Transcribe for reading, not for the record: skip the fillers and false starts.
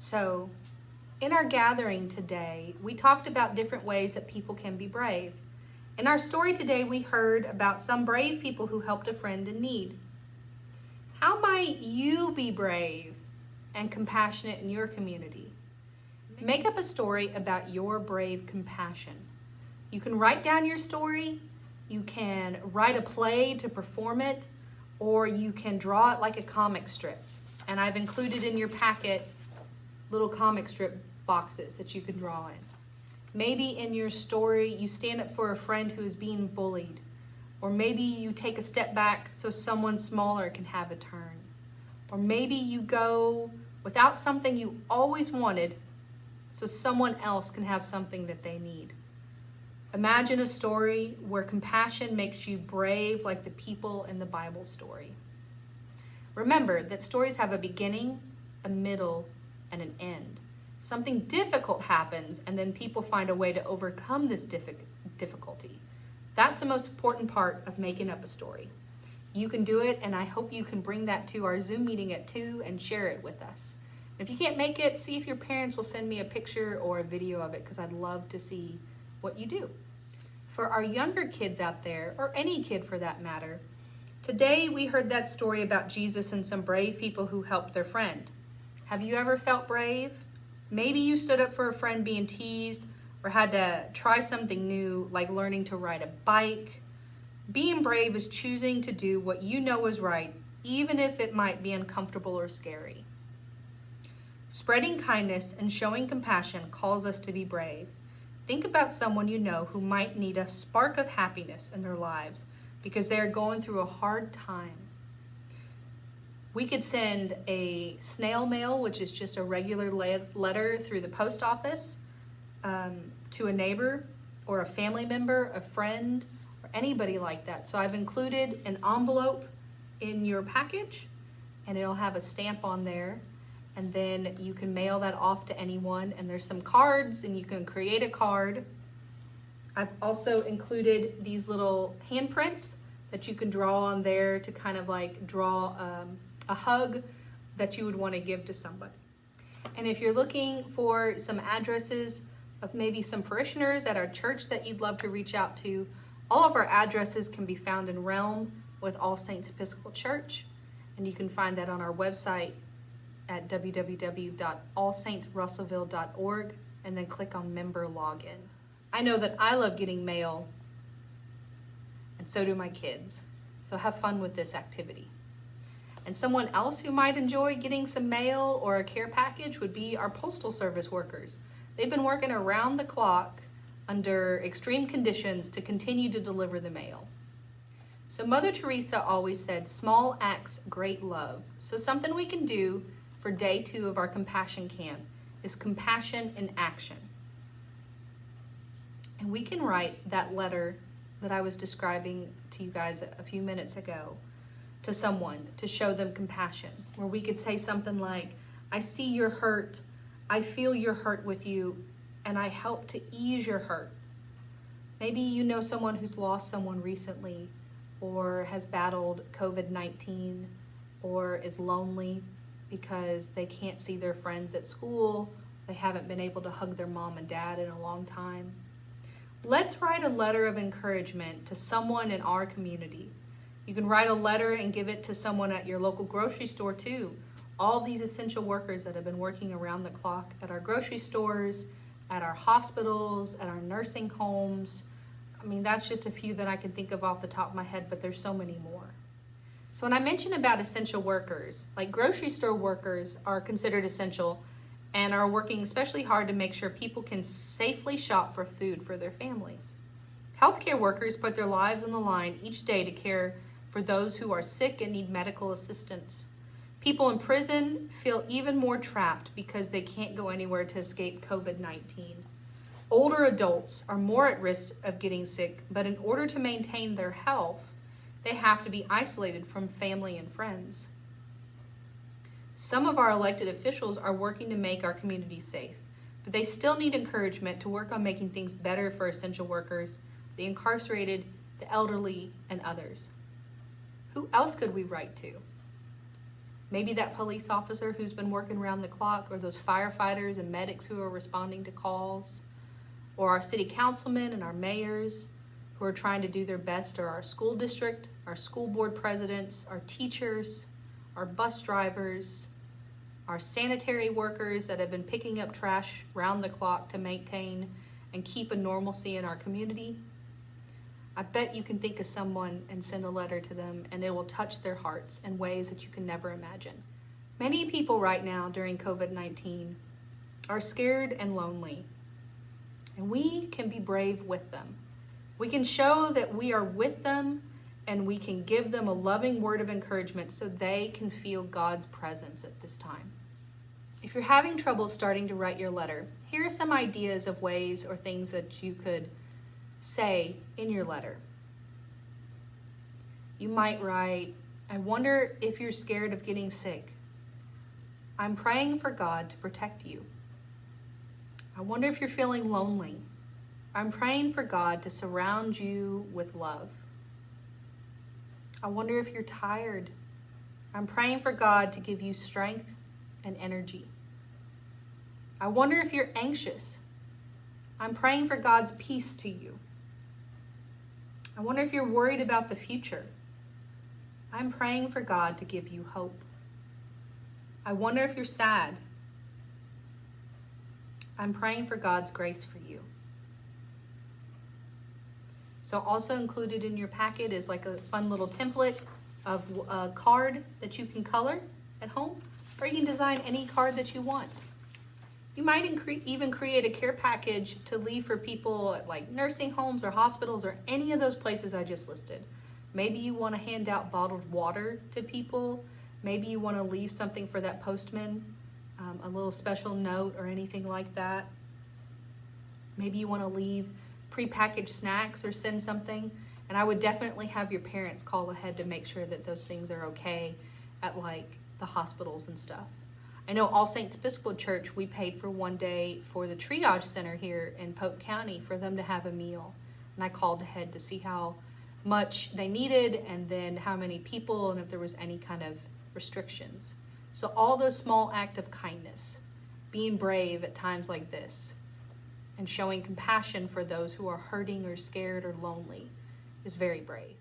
So, in our gathering today, we talked about different ways that people can be brave. In our story today, we heard about some brave people who helped a friend in need. How might you be brave and compassionate in your community? Make up a story about your brave compassion. You can write down your story, you can write a play to perform it, or you can draw it like a comic strip. And I've included in your packet little comic strip boxes that you can draw in. Maybe in your story you stand up for a friend who is being bullied, or maybe you take a step back so someone smaller can have a turn, or maybe you go without something you always wanted so someone else can have something that they need. Imagine a story where compassion makes you brave like the people in the Bible story. Remember that stories have a beginning, a middle, and an end. Something difficult happens and then people find a way to overcome this difficulty. That's the most important part of making up a story. You can do it, and I hope you can bring that to our Zoom meeting at 2 and share it with us. If you can't make it, see if your parents will send me a picture or a video of it, because I'd love to see what you do. For our younger kids out there, or any kid for that matter, today we heard that story about Jesus and some brave people who helped their friend. Have you ever felt brave? Maybe you stood up for a friend being teased, or had to try something new, like learning to ride a bike. Being brave is choosing to do what you know is right, even if it might be uncomfortable or scary. Spreading kindness and showing compassion calls us to be brave. Think about someone you know who might need a spark of happiness in their lives because they are going through a hard time. We could send a snail mail, which is just a regular letter through the post office, to a neighbor or a family member, a friend, or anybody like that. So I've included an envelope in your package, and it'll have a stamp on there, and then you can mail that off to anyone. And there's some cards, and you can create a card. I've also included these little handprints that you can draw on there to kind of like draw a hug that you would want to give to somebody. And if you're looking for some addresses of maybe some parishioners at our church that you'd love to reach out to, all of our addresses can be found in Realm with All Saints Episcopal Church, and you can find that on our website at www.allsaintsrussellville.org, and then click on member login. I know that I love getting mail, and so do my kids, so have fun with this activity. And someone else who might enjoy getting some mail or a care package would be our postal service workers. They've been working around the clock under extreme conditions to continue to deliver the mail. So Mother Teresa always said, small acts, great love. So something we can do for day 2 of our compassion camp is compassion in action. And we can write that letter that I was describing to you guys a few minutes ago to someone to show them compassion, where we could say something like, I see your hurt, I feel your hurt with you, and I help to ease your hurt. Maybe you know someone who's lost someone recently, or has battled COVID-19, or is lonely because they can't see their friends at school, they haven't been able to hug their mom and dad in a long time. Let's write a letter of encouragement to someone in our community. You can write a letter and give it to someone at your local grocery store too. All these essential workers that have been working around the clock at our grocery stores, at our hospitals, at our nursing homes. I mean, that's just a few that I can think of off the top of my head, but there's so many more. So when I mention about essential workers, like grocery store workers are considered essential and are working especially hard to make sure people can safely shop for food for their families. Healthcare workers put their lives on the line each day to care for those who are sick and need medical assistance. People in prison feel even more trapped because they can't go anywhere to escape COVID-19. Older adults are more at risk of getting sick, but in order to maintain their health, they have to be isolated from family and friends. Some of our elected officials are working to make our community safe, but they still need encouragement to work on making things better for essential workers, the incarcerated, the elderly, and others. Who else could we write to? Maybe that police officer who's been working around the clock, or those firefighters and medics who are responding to calls, or our city councilmen and our mayors who are trying to do their best, or our school district, our school board presidents, our teachers, our bus drivers, our sanitary workers that have been picking up trash round the clock to maintain and keep a normalcy in our community. I bet you can think of someone and send a letter to them, and it will touch their hearts in ways that you can never imagine. Many people right now during COVID-19 are scared and lonely, and we can be brave with them. We can show that we are with them, and we can give them a loving word of encouragement so they can feel God's presence at this time. If you're having trouble starting to write your letter, here are some ideas of ways or things that you could say in your letter. You might write, I wonder if you're scared of getting sick. I'm praying for God to protect you. I wonder if you're feeling lonely. I'm praying for God to surround you with love. I wonder if you're tired. I'm praying for God to give you strength and energy. I wonder if you're anxious. I'm praying for God's peace to you. I wonder if you're worried about the future. I'm praying for God to give you hope. I wonder if you're sad. I'm praying for God's grace for you. So also included in your packet is like a fun little template of a card that you can color at home, or you can design any card that you want. You might even create a care package to leave for people at like nursing homes or hospitals or any of those places I just listed. Maybe you want to hand out bottled water to people. Maybe you want to leave something for that postman, a little special note or anything like that. Maybe you want to leave prepackaged snacks or send something. And I would definitely have your parents call ahead to make sure that those things are okay at like the hospitals and stuff. I know All Saints Episcopal Church, we paid for one day for the triage center here in Polk County for them to have a meal. And I called ahead to see how much they needed and then how many people and if there was any kind of restrictions. So all those small acts of kindness, being brave at times like this, and showing compassion for those who are hurting or scared or lonely is very brave.